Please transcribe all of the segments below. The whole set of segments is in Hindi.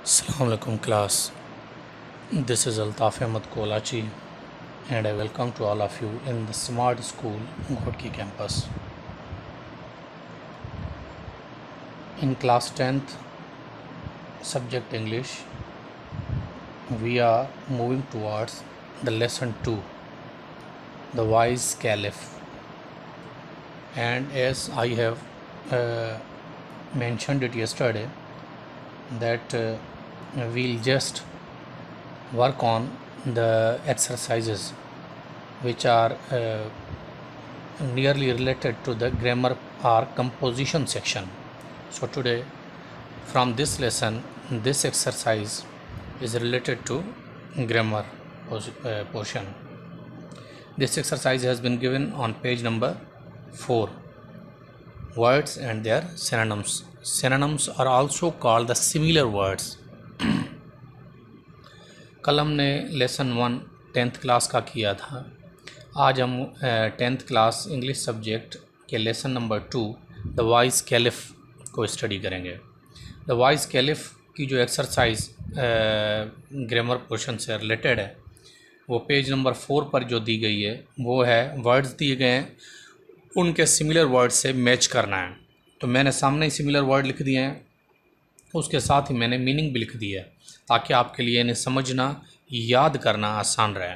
Assalamu alaikum class. This is Altaf Ahmed Kolachi and I welcome to all of you in the Smart School Ghodki campus. In class 10th subject English, we are moving towards the lesson 2, the wise caliph. And as I have mentioned it yesterday, that we'll just work on the exercises which are nearly related to the grammar or composition section. So today from this lesson, this exercise is related to grammar portion. This exercise has been given on page number 4. Words and their synonyms. Synonyms are also called the similar words. कल हमने लेसन 1 10th क्लास का किया था. आज हम 10th क्लास इंग्लिश सब्जेक्ट के lesson number 2 the wise caliph को स्टडी करेंगे. द वाइज कैलिफ की जो एक्सरसाइज ग्रामर पोर्शन से रिलेटेड है वो पेज नंबर 4 पर जो दी गई है वो है वर्ड्स दिए गए हैं, उनके सिमिलर वर्ड से मैच करना है. तो मैंने सामने ही सिमिलर वर्ड लिख दिए हैं, उसके साथ ही मैंने मीनिंग भी लिख दी है ताकि आपके लिए इन्हें समझना याद करना आसान रहे.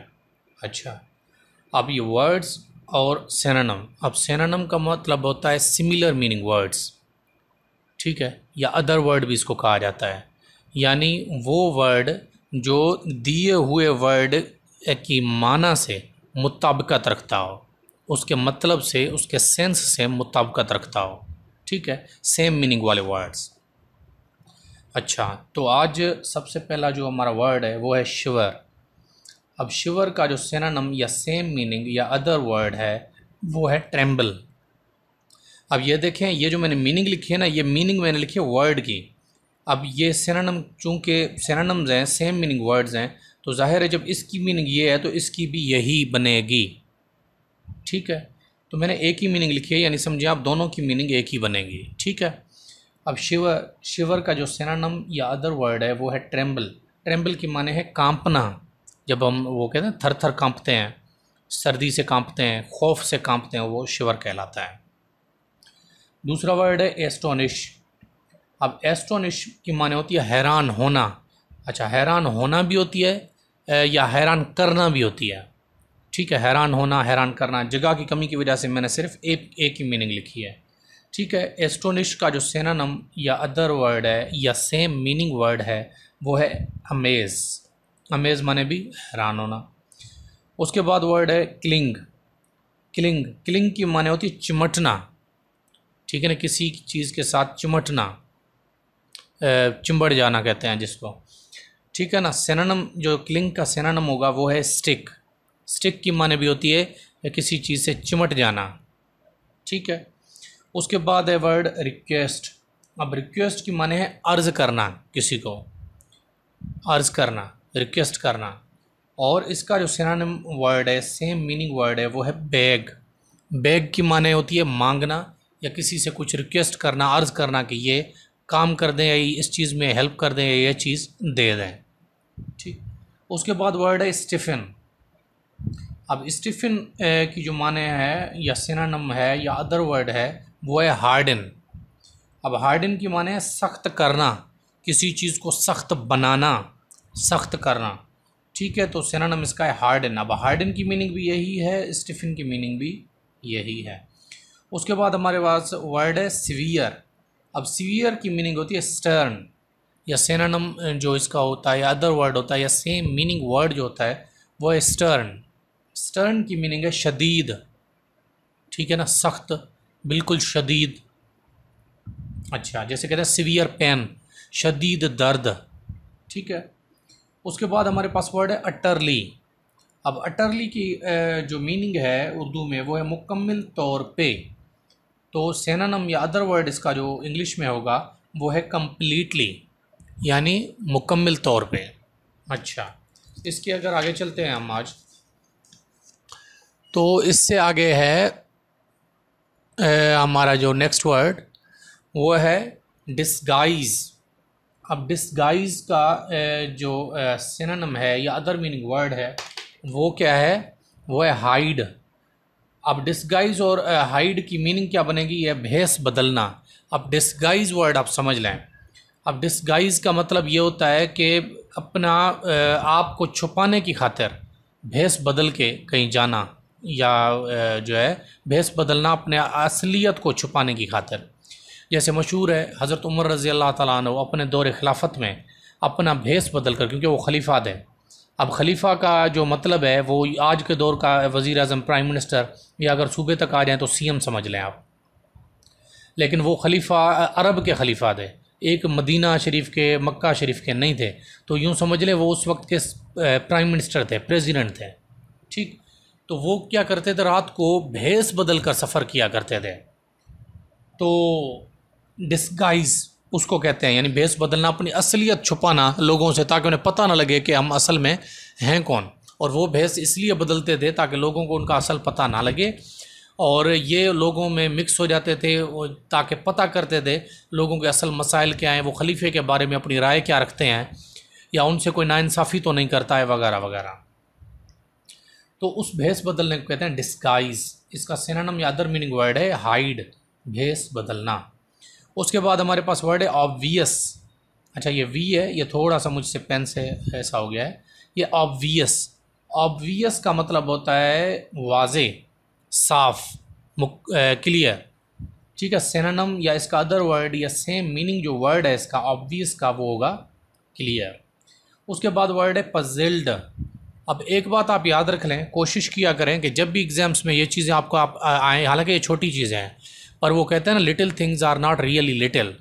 अच्छा, अब ये वर्ड्स और सिनोनिम. अब सिनोनिम का मतलब होता है सिमिलर मीनिंग वर्ड्स, ठीक है, या अदर वर्ड भी इसको कहा जाता है. यानी वो वर्ड जो दिए हुए वर्ड की माना से मुताबिकत रखता हो, उसके मतलब से, उसके सेंस से मुताबिकत रखता हो, ठीक है, सेम मीनिंग वाले वर्ड्स. अच्छा, तो आज सबसे पहला जो हमारा वर्ड है वो है शिवर. अब शिवर का जो सिनोनिम या सेम मीनिंग या अदर वर्ड है वो है ट्रेम्बल. अब ये देखें, ये जो मैंने मीनिंग लिखी है ना, ये मीनिंग मैंने लिखी है वर्ड की. अब ये सिनोनिम, चूँकि सिनोनिम्स हैं, सेम मीनिंग वर्ड्स हैं, तो जाहिर है जब इसकी मीनिंग ये है तो इसकी भी यही बनेगी, ठीक है. तो मैंने एक ही मीनिंग लिखी है, यानी समझिए आप दोनों की मीनिंग एक ही बनेगी, ठीक है. अब शिवर का जो सिनोनिम या अदर वर्ड है वो है ट्रेम्बल. ट्रेम्बल की माने है कांपना. जब हम वो कहते हैं थर थर कांपते हैं, सर्दी से कांपते हैं, खौफ से कांपते हैं, वो शिवर कहलाता है. दूसरा वर्ड है एस्टोनिश. अब एस्टोनिश की माने होती है हैरान होना. अच्छा, हैरान होना भी होती है या हैरान करना भी होती है, ठीक है. हैरान होना, हैरान करना, जगह की कमी की वजह से मैंने सिर्फ एक ही मीनिंग लिखी है, ठीक है. एस्टोनिश का जो सिनोनिम या अदर वर्ड है या सेम मीनिंग वर्ड है वो है अमेज. अमेज माने भी हैरान होना. उसके बाद वर्ड है क्लिंग. क्लिंग की माने होती है चिमटना, ठीक है ना, किसी चीज़ के साथ चिमटना, चिंबड़ जाना कहते हैं जिसको, ठीक है ना. सिनोनिम जो क्लिंग का सिनोनिम होगा वो है स्टिक. स्टिक की माने भी होती है किसी चीज़ से चिमट जाना, ठीक है. उसके बाद है वर्ड रिक्वेस्ट. अब रिक्वेस्ट की माने है अर्ज़ करना, किसी को अर्ज़ करना, रिक्वेस्ट करना. और इसका जो सिनोनिम वर्ड है, सेम मीनिंग वर्ड है, वो है बेग. बेग की माने होती है मांगना या किसी से कुछ रिक्वेस्ट करना, अर्ज़ करना कि ये काम कर दें या इस चीज़ में हेल्प कर दें या ये चीज़ दे दें, ठीक. उसके बाद वर्ड है स्टिफन. अब स्टिफन की जो माने है या सिनोनिम है या अदर वर्ड है वो है हार्डन. अब हार्डन की माने है सख्त करना, किसी चीज़ को सख्त बनाना, सख्त करना, ठीक है. तो सिनोनिम इसका है हार्डन. अब हार्डन की मीनिंग भी यही है, स्टिफन की मीनिंग भी यही है. उसके बाद हमारे पास वर्ड है सीवियर. अब सीवियर की मीनिंग होती है स्टर्न. या सिनोनिम जो इसका होता है या अदर वर्ड होता है या सेम मीनिंग वर्ड जो होता है वो है स्टर्न. स्टर्न की मीनिंग है शदीद, ठीक है ना, सख्त, बिल्कुल शदीद. अच्छा, जैसे कहते हैं सीवियर पेन, शदीद दर्द, ठीक है. उसके बाद हमारे पास वर्ड है अटरली. अब अटरली की जो मीनिंग है उर्दू में वो है मुकम्मल तौर पे. तो सिनोनिम या अदर वर्ड इसका जो इंग्लिश में होगा वो है कम्प्लीटली, यानी मुकम्मल तौर पे. अच्छा, इसके अगर आगे चलते हैं हम आज, तो इससे आगे है हमारा जो नेक्स्ट वर्ड वो है डिस्गाइज. अब डिस्गाइज का जो सिनोनिम है या अदर मीनिंग वर्ड है वो क्या है, वो है हाइड। अब डिस्गाइज और हाइड की मीनिंग क्या बनेगी, ये भेस बदलना। अब डिस्गाइज वर्ड आप समझ लें। अब डिस्गाइज का मतलब ये होता है कि अपना आप को छुपाने की खातिर भेस बदल के कहीं जाना, या जो है भेस बदलना अपने असलियत को छुपाने की खातिर। जैसे मशहूर है हज़रत उमर रज़ी अल्लाह ताला अन्हु अपने दौर खिलाफत में अपना भेस बदल कर, क्योंकि वो खलीफा थे। अब खलीफा का जो मतलब है वो आज के दौर का वज़ीर आज़म, प्राइम मिनिस्टर, या अगर सूबे तक आ जाएँ तो सीएम समझ लें आप। लेकिन वो खलीफा अरब के खलीफा थे, एक मदीना शरीफ के, मक्का शरीफ के नहीं थे। तो यूँ समझ लें वो उस वक्त के प्राइम मिनिस्टर थे, प्रेसिडेंट थे। ठीक, तो वो क्या करते थे, रात को भेस बदल कर सफ़र किया करते थे। तो डिस्गाइज उसको कहते हैं, यानी भेस बदलना, अपनी असलियत छुपाना लोगों से, ताकि उन्हें पता ना लगे कि हम असल में हैं कौन। और वो भेस इसलिए बदलते थे ताकि लोगों को उनका असल पता ना लगे, और ये लोगों में मिक्स हो जाते थे ताकि पता करते थे लोगों के असल मसाइल क्या हैं, वो खलीफे के बारे में अपनी राय क्या रखते हैं, या उनसे कोई नाइंसाफ़ी तो नहीं करता है, वगैरह वगैरह। तो उस भेस बदलने को कहते हैं डिस्गाइज। इसका सिनोनिम या अदर मीनिंग वर्ड है हाइड, भेस बदलना। उसके बाद हमारे पास वर्ड है ऑब्वियस। अच्छा, ये वी है, ये थोड़ा सा मुझसे पेन से ऐसा हो गया है। ये ऑब्वियस, ऑब्वियस का मतलब होता है वाजे, साफ, क्लियर। ठीक है, सिनोनिम या इसका अदर वर्ड या सेम मीनिंग जो वर्ड है इसका ऑब्वियस का, वो होगा क्लियर। उसके बाद वर्ड है पजल्ड। अब एक बात आप याद रख लें, कोशिश किया करें कि जब भी एग्जाम्स में ये चीज़ें आपको आएँ, हालांकि ये छोटी चीज़ें हैं, पर वो कहते हैं ना, little things are not really little.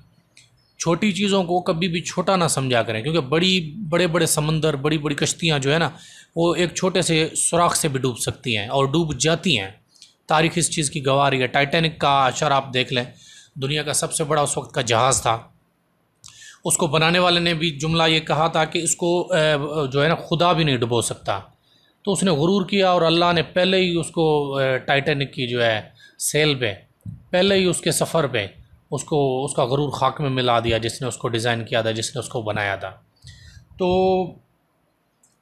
छोटी चीज़ों को कभी भी छोटा ना समझा करें, क्योंकि बड़े बड़े समंदर, बड़ी बड़ी कश्तियाँ जो है ना, वो एक छोटे से सुराख से भी डूब सकती हैं और डूब जाती हैं। तारीख़ इस चीज़ की गवाह रही है। टाइटैनिक का अशर आप देख लें, दुनिया का सबसे बड़ा उस वक्त का जहाज़ था। उसको बनाने वाले ने भी जुमला ये कहा था कि इसको जो है ना खुदा भी नहीं डुबो सकता। तो उसने गुरूर किया और अल्लाह ने पहले ही उसको टाइटैनिक की जो है सेल पे, पहले ही उसके सफ़र पे उसको उसका गुरूर खाक में मिला दिया, जिसने उसको डिज़ाइन किया था, जिसने उसको बनाया था। तो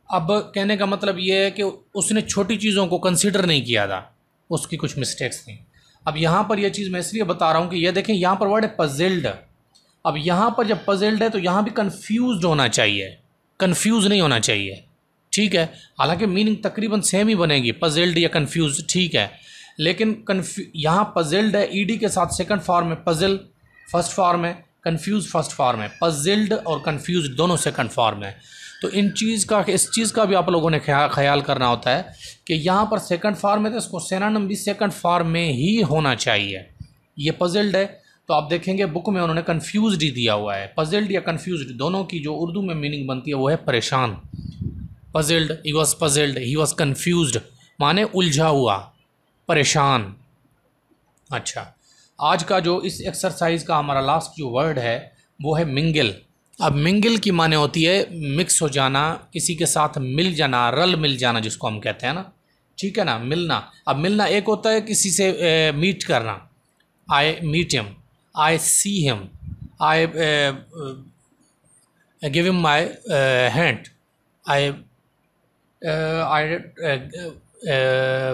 अब कहने का मतलब ये है कि उसने छोटी चीज़ों को कंसिडर नहीं किया था, उसकी कुछ मिस्टेक्स थी। अब यहाँ पर यह चीज़ मैं इसलिए बता रहा हूँ कि ये देखें, यहाँ पर वर्ड है पजल्ड। अब यहाँ पर जब पजल्ड है तो यहाँ भी कन्फ्यूज़ होना चाहिए, कन्फ्यूज़ नहीं होना चाहिए। ठीक है, हालांकि मीनिंग तकरीबन सेम ही बनेगी, पजल्ड या कन्फ्यूज़, ठीक है। लेकिन यहाँ पजल्ड है, ईडी के साथ सेकंड फॉर्म है, पजल फर्स्ट फॉर्म है, कन्फ्यूज़ फर्स्ट फॉर्म है, पजल्ड और कन्फ्यूज़ दोनों सेकंड फॉर्म है। तो इस चीज़ का भी आप लोगों ने ख्याल करना होता है कि यहाँ पर सेकंड फॉर्म है तो इसको सिनोनिम भी सेकंड फॉर्म में ही होना चाहिए। ये पजल्ड है तो आप देखेंगे बुक में उन्होंने कन्फ्यूज़ड ही दिया हुआ है। पजल्ड या कन्फ्यूज़ड दोनों की जो उर्दू में मीनिंग बनती है वो है परेशान। Puzzled, he was puzzled, he was confused, माने उलझा हुआ, परेशान। अच्छा, आज का जो इस एक्सरसाइज का हमारा लास्ट जो वर्ड है वो है मिंगल। अब मिंगल की माने होती है मिक्स हो जाना, किसी के साथ मिल जाना, रल मिल जाना जिसको हम कहते हैं ना, ठीक है ना, मिलना। अब मिलना एक होता है किसी से मीट करना, I meet him, I see him, I give him my hand, I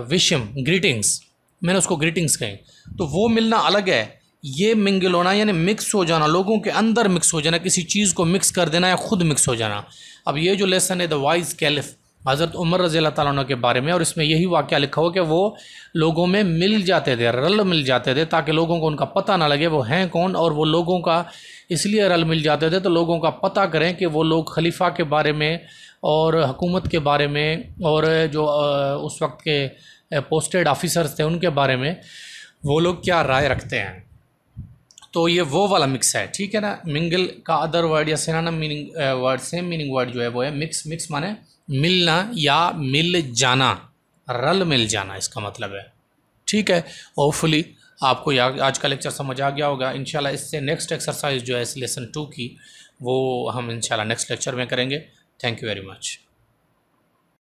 wish him greetings, मैंने उसको ग्रीटिंग्स कही। तो वो मिलना अलग है। ये मिंगल होना यानी मिक्स हो जाना, लोगों के अंदर मिक्स हो जाना, किसी चीज़ को मिक्स कर देना या ख़ुद मिक्स हो जाना। अब ये जो लेसन है द वाइज कैलिफ, हज़रत उमर रज़ी अल्लाह ताला अन्हु के बारे में, और इसमें यही वाक़या लिखा हो कि वो लोगों में मिल जाते थे, रल मिल जाते थे, ताकि लोगों को उनका पता ना लगे वो हैं कौन। और वो लोगों का इसलिए रल मिल जाते थे तो लोगों का पता करें कि वो लोग खलीफा के बारे में और हुकूमत के बारे में और जो उस वक्त के पोस्टेड ऑफिसर्स थे उनके बारे में वो लोग क्या राय रखते हैं। तो ये वो वाला मिक्स है, ठीक है ना। मिंगल का अदर वर्ड या synonym meaning word, same meaning word जो है वो है मिक्स। मिक्स माने मिलना या मिल जाना, रल मिल जाना इसका मतलब है, ठीक है। होपफुली आपको आज का लेक्चर समझ आ गया होगा। इंशाल्लाह इससे नेक्स्ट एक्सरसाइज जो है इस लेसन 2 की वो हम इंशाल्लाह नेक्स्ट लेक्चर में करेंगे। Thank you very much.